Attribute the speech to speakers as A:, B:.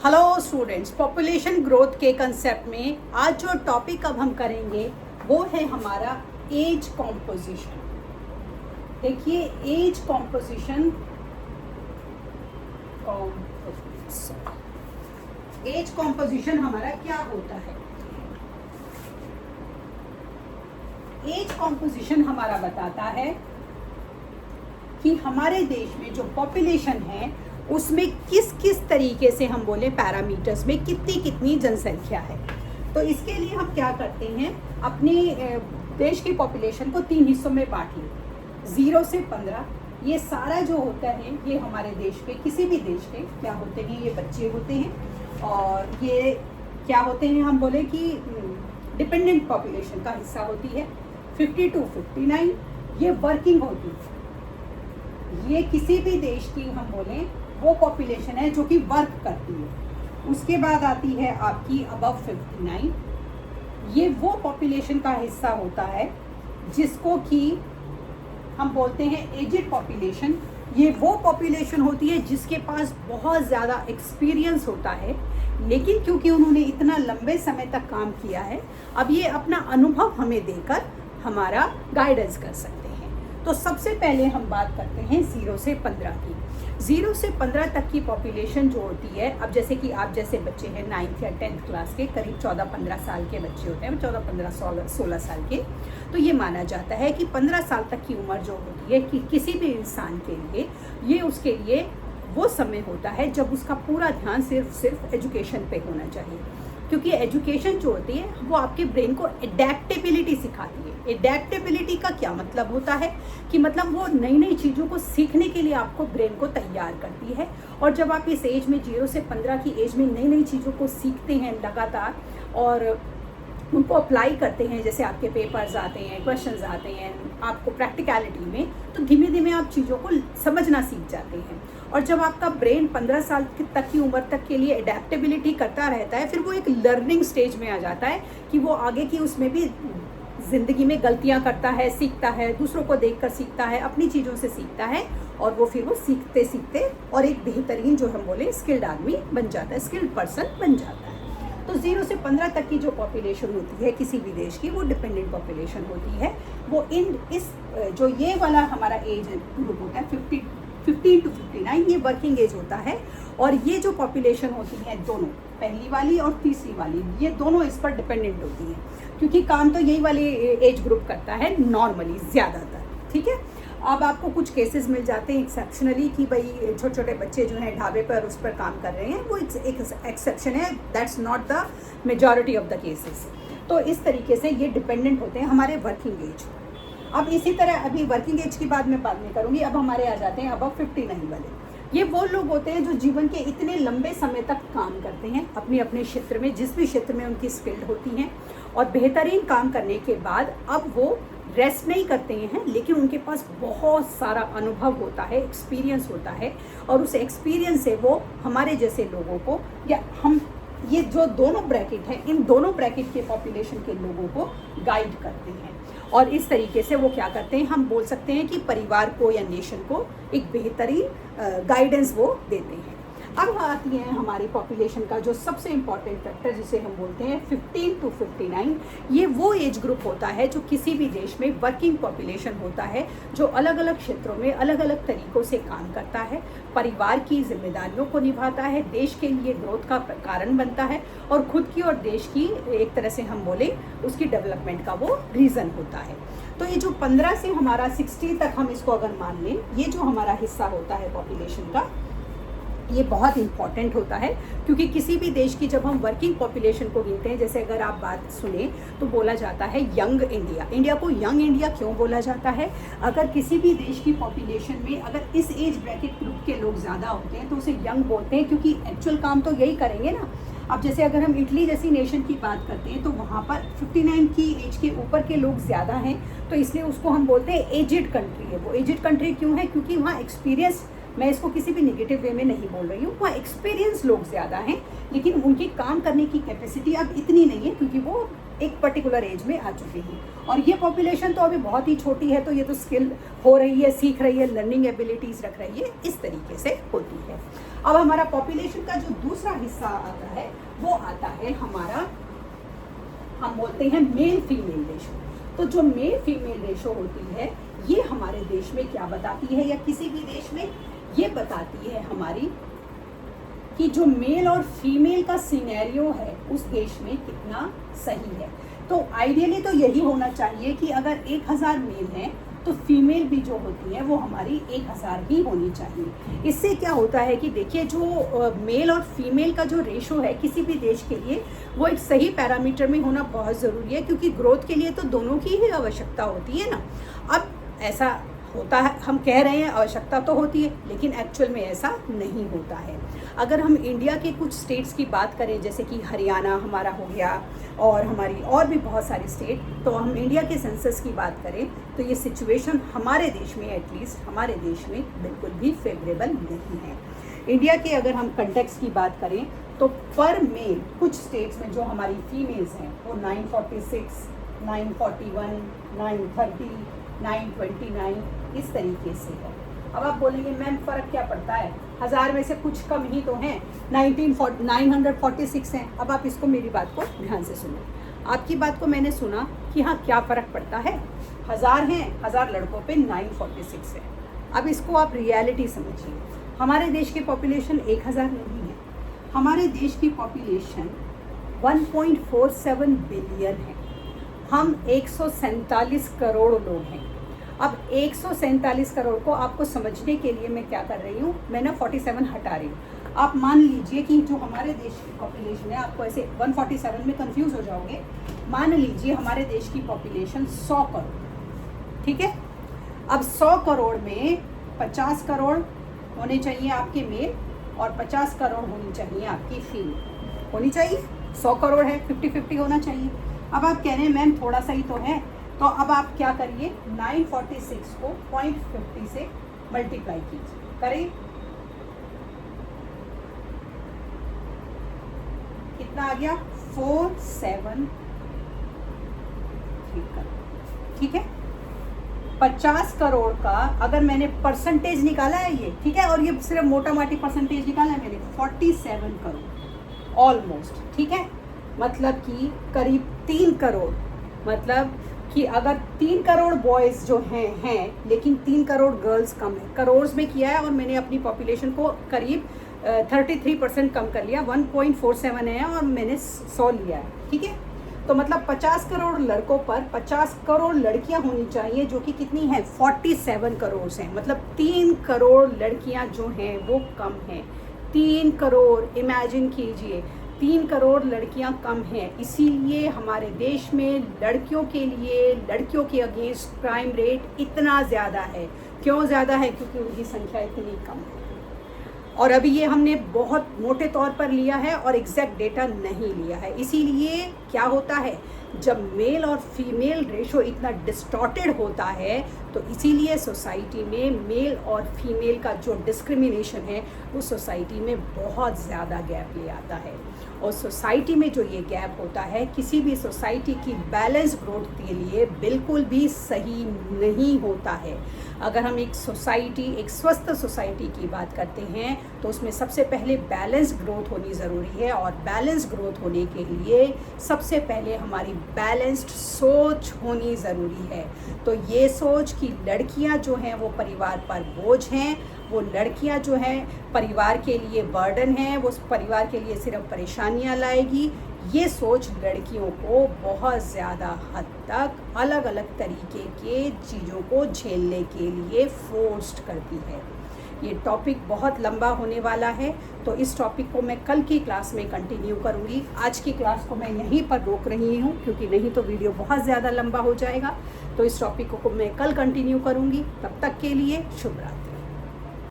A: Hello students, population growth के concept में आज जो टॉपिक अब हम करेंगे वो है हमारा एज कॉम्पोजिशन। देखिए, एज कॉम्पोजिशन हमारा क्या होता है। एज कॉम्पोजिशन हमारा बताता है कि हमारे देश में जो पॉपुलेशन है उसमें किस किस तरीके से हम बोले पैरामीटर्स में कितनी कितनी जनसंख्या है। तो इसके लिए हम क्या करते हैं, अपने देश की पॉपुलेशन को 3 हिस्सों में बांट लें, 0 से 15। ये सारा जो होता है ये हमारे देश के, किसी भी देश के क्या होते हैं, ये बच्चे होते हैं। और ये क्या होते हैं, हम बोले कि डिपेंडेंट पॉपुलेशन का हिस्सा होती है। 50 to 59 ये वर्किंग होती है। ये किसी भी देश की हम बोले वो पॉपुलेशन है जो कि वर्क करती है। उसके बाद आती है आपकी अबव 59। ये वो पॉपुलेशन का हिस्सा होता है जिसको कि हम बोलते हैं एजेड पॉपुलेशन। ये वो पॉपुलेशन होती है जिसके पास बहुत ज़्यादा एक्सपीरियंस होता है, लेकिन क्योंकि उन्होंने इतना लंबे समय तक काम किया है, अब ये अपना अनुभव हमें देकर हमारा गाइडेंस कर सकते हैं। तो सबसे पहले हम बात करते हैं 0 से 15 की। 0 से 15 तक की पॉपुलेशन जो होती है, अब जैसे कि आप जैसे बच्चे हैं 9th या 10th क्लास के, करीब 14-15 साल के बच्चे होते हैं, 14-15-16 साल के। तो ये माना जाता है कि 15 साल तक की उम्र जो होती है कि किसी भी इंसान के लिए, ये उसके लिए वो समय होता है जब उसका पूरा ध्यान सिर्फ एजुकेशन पे होना चाहिए। क्योंकि एजुकेशन जो होती है वो आपके ब्रेन को एडेप्टेबिलिटी सिखाती है। एडेप्टेबिलिटी का क्या मतलब होता है कि मतलब वो नई नई चीज़ों को सीखने के लिए आपको ब्रेन को तैयार करती है। और जब आप इस एज में 0 से 15 की एज में नई नई चीज़ों को सीखते हैं लगातार और उनको अप्लाई करते हैं, जैसे आपके पेपर्स आते हैं, क्वेश्चंस आते हैं आपको प्रैक्टिकलिटी में, तो धीमे धीमे आप चीज़ों को समझना सीख जाते हैं। और जब आपका ब्रेन 15 साल तक की उम्र तक के लिए एडेप्टेबिलिटी करता रहता है, फिर वो एक लर्निंग स्टेज में आ जाता है कि वो आगे की उसमें भी ज़िंदगी में गलतियां करता है, सीखता है, दूसरों को देखकर सीखता है, अपनी चीज़ों से सीखता है, और वो फिर वो सीखते सीखते और एक बेहतरीन जो हम बोले स्किल्ड आदमी बन जाता है, स्किल्ड पर्सन बन जाता है। तो 0 से 15 तक की जो पॉपुलेशन होती है किसी भी देश की, वो डिपेंडेंट पॉपुलेशन होती है। वो जो ये वाला हमारा एज ग्रुप होता है 15 to 59, ये वर्किंग एज होता है। और ये जो पॉपुलेशन होती है दोनों, पहली वाली और तीसरी वाली, ये दोनों इस पर डिपेंडेंट होती हैं, क्योंकि काम तो यही वाली एज ग्रुप करता है नॉर्मली ज़्यादातर। ठीक है, अब आपको कुछ केसेस मिल जाते हैं एक्सेप्शनली कि भाई छोटे छोटे बच्चे जो हैं ढाबे पर उस पर काम कर रहे हैं, वो एक एक्सेप्शन है, that's not the majority of the cases. तो इस तरीके से ये डिपेंडेंट होते हैं हमारे वर्किंग एज। अब इसी तरह अभी वर्किंग एज की बाद मैं बात नहीं करूँगी, अब हमारे आ जाते हैं अबव 59 वाले। ये वो लोग होते हैं जो जीवन के इतने लंबे समय तक काम करते हैं अपने अपने क्षेत्र में, जिस भी क्षेत्र में उनकी स्किल्ड होती हैं, और बेहतरीन काम करने के बाद अब वो रेस्ट नहीं करते हैं, लेकिन उनके पास बहुत सारा अनुभव होता है, एक्सपीरियंस होता है, और उस एक्सपीरियंस से वो हमारे जैसे लोगों को, या हम ये जो दोनों ब्रैकेट हैं, इन दोनों ब्रैकेट के पॉपुलेशन के लोगों को गाइड करते हैं। और इस तरीके से वो क्या करते हैं, हम बोल सकते हैं कि परिवार को या नेशन को एक बेहतरीन गाइडेंस वो देते हैं। अब आती है हमारी पॉपुलेशन का जो सबसे इम्पॉर्टेंट फैक्टर, जिसे हम बोलते हैं 15 to 59। ये वो एज ग्रुप होता है जो किसी भी देश में वर्किंग पॉपुलेशन होता है, जो अलग अलग क्षेत्रों में अलग अलग तरीक़ों से काम करता है, परिवार की जिम्मेदारियों को निभाता है, देश के लिए ग्रोथ का कारण बनता है, और खुद की और देश की एक तरह से हम बोले उसकी डेवलपमेंट का वो रीज़न होता है। तो ये जो 15 से हमारा 60 तक हम इसको अगर मान लें, ये जो हमारा हिस्सा होता है पॉपुलेशन का, ये बहुत इंपॉर्टेंट होता है। क्योंकि किसी भी देश की जब हम वर्किंग पॉपुलेशन को गिनते हैं, जैसे अगर आप बात सुने तो बोला जाता है यंग इंडिया। इंडिया को यंग इंडिया क्यों बोला जाता है? अगर किसी भी देश की पॉपुलेशन में अगर इस एज ब्रैकेट ग्रुप के लोग ज़्यादा होते हैं तो उसे यंग बोलते हैं, क्योंकि एक्चुअल काम तो यही करेंगे ना। अब जैसे अगर हम इटली जैसी नेशन की बात करते हैं तो वहाँ पर 59 की एज के ऊपर के लोग ज़्यादा हैं, तो इसलिए उसको हम बोलते हैं एजेड कंट्री है। वो एजेड कंट्री क्यों है? क्योंकि वहाँ एक्सपीरियंस मैं इसको किसी भी नेगेटिव वे में नहीं बोल रही हूँ, वहाँ एक्सपीरियंस लोग ज़्यादा हैं, लेकिन उनकी काम करने की कैपेसिटी अब इतनी नहीं है क्योंकि वो एक पर्टिकुलर एज में आ चुके हैं। और ये पॉपुलेशन तो अभी बहुत ही छोटी है, तो ये तो स्किल हो रही है, सीख रही है, लर्निंग एबिलिटीज़ रख रही है, इस तरीके से होती है। अब हमारा पॉपुलेशन का जो दूसरा हिस्सा आता है वो आता है हमारा, हम बोलते हैं मेल फीमेल रेशो। तो जो मेल फीमेल रेशो होती है ये हमारे देश में क्या बताती है, या किसी भी देश में, ये बताती है हमारी कि जो मेल और फीमेल का सिनेरियो है उस देश में कितना सही है। तो आइडियली तो यही होना चाहिए कि अगर 1000 मेल हैं तो फीमेल भी जो होती है वो हमारी 1000 ही होनी चाहिए। इससे क्या होता है कि देखिए, जो मेल और फीमेल का जो रेशो है किसी भी देश के लिए वो एक सही पैरामीटर में होना बहुत ज़रूरी है, क्योंकि ग्रोथ के लिए तो दोनों की ही आवश्यकता होती है ना। अब ऐसा होता है, हम कह रहे हैं आवश्यकता तो होती है, लेकिन एक्चुअल में ऐसा नहीं होता है। अगर हम इंडिया के कुछ स्टेट्स की बात करें, जैसे कि हरियाणा हमारा हो गया और हमारी और भी बहुत सारी स्टेट, तो हम इंडिया के सेंसस की बात करें तो ये सिचुएशन हमारे देश में, एटलीस्ट हमारे देश में बिल्कुल भी फेवरेबल नहीं है। इंडिया के अगर हम कंटेक्स्ट की बात करें तो पर मेल कुछ स्टेट्स में जो हमारी फीमेल्स हैं वो 946, 941, 930, 929 इस तरीके से है। अब आप बोलेंगे मैम फ़र्क क्या पड़ता है, 1000 में से कुछ कम ही तो हैं, 946 हैं। अब आप इसको, मेरी बात को ध्यान से सुनो। आपकी बात को मैंने सुना कि हाँ क्या फ़र्क पड़ता है, 1000 हैं, 1000 लड़कों पे 946 है। अब इसको आप रियलिटी समझिए। हमारे देश की पॉपुलेशन 1000 नहीं है, हमारे देश की पॉपुलेशन 1.47 बिलियन है। हम 147 करोड़ लोग हैं। अब 147 करोड़ को आपको समझने के लिए मैं क्या कर रही हूँ, मैं ना 47 हटा रही हूँ। आप मान लीजिए कि जो हमारे देश की पॉपुलेशन है, आपको ऐसे 147 में कंफ्यूज हो जाओगे। मान लीजिए हमारे देश की पॉपुलेशन 100 करोड़, ठीक है। अब 100 करोड़ में 50 करोड़ होने चाहिए आपके मेल और 50 करोड़ होनी चाहिए आपकी फीमेल, होनी चाहिए। 100 करोड़ है, 50-50 होना चाहिए। अब आप कह रहे हैं मैम थोड़ा सा ही तो है, तो अब आप क्या करिए, 946 को 0.50 से मल्टीप्लाई कीजिए, करें कितना आ गया, 473 करोड़, ठीक है। 50 करोड़ का अगर मैंने परसेंटेज निकाला है ये, ठीक है, और ये सिर्फ मोटा माटी परसेंटेज निकाला है मैंने, 47 करोड़ ऑलमोस्ट, ठीक है। मतलब कि करीब 3 करोड़, मतलब कि अगर 3 करोड़ बॉयज़ जो हैं लेकिन 3 करोड़ गर्ल्स कम है। करोड़ में किया है और मैंने अपनी पॉपुलेशन को करीब 33% कम कर लिया, 1.47 है और मैंने 100 लिया है, ठीक है। तो मतलब 50 करोड़ लड़कों पर 50 करोड़ लड़कियां होनी चाहिए, जो कि कितनी हैं, 47 करोड़ हैं। मतलब 3 करोड़ लड़कियां जो हैं वो कम हैं। 3 करोड़, इमेजिन कीजिए, 3 करोड़ लड़कियां कम हैं। इसीलिए हमारे देश में लड़कियों के लिए, लड़कियों के अगेंस्ट क्राइम रेट इतना ज़्यादा है। क्यों ज़्यादा है, क्योंकि उनकी संख्या इतनी कम है। और अभी ये हमने बहुत मोटे तौर पर लिया है और एग्जैक्ट डेटा नहीं लिया है। इसीलिए क्या होता है, जब मेल और फीमेल रेशो इतना डिस्टॉर्टेड होता है तो इसीलिए सोसाइटी में मेल और फीमेल का जो डिस्क्रिमिनेशन है वो सोसाइटी में बहुत ज़्यादा गैप ले आता है। और सोसाइटी में जो ये गैप होता है किसी भी सोसाइटी की बैलेंस ग्रोथ के लिए बिल्कुल भी सही नहीं होता है। अगर हम एक सोसाइटी, एक स्वस्थ सोसाइटी की बात करते हैं तो उसमें सबसे पहले बैलेंस ग्रोथ होनी ज़रूरी है। और बैलेंस ग्रोथ होने के लिए सबसे पहले हमारी बैलेंस्ड सोच होनी ज़रूरी है। तो ये सोच कि लड़कियां जो हैं वो परिवार पर बोझ हैं, वो लड़कियां जो हैं परिवार के लिए बर्डन हैं, वो परिवार के लिए सिर्फ परेशानियां लाएगी, ये सोच लड़कियों को बहुत ज़्यादा हद तक अलग अलग तरीके के चीज़ों को झेलने के लिए फोर्स्ड करती है। ये टॉपिक बहुत लंबा होने वाला है, तो इस टॉपिक को मैं कल की क्लास में कंटिन्यू करूँगी। आज की क्लास को मैं यहीं पर रोक रही हूँ क्योंकि नहीं तो वीडियो बहुत ज़्यादा लंबा हो जाएगा। तो इस टॉपिक को मैं कल कंटिन्यू करूँगी। तब तक के लिए शुभ रात्रि।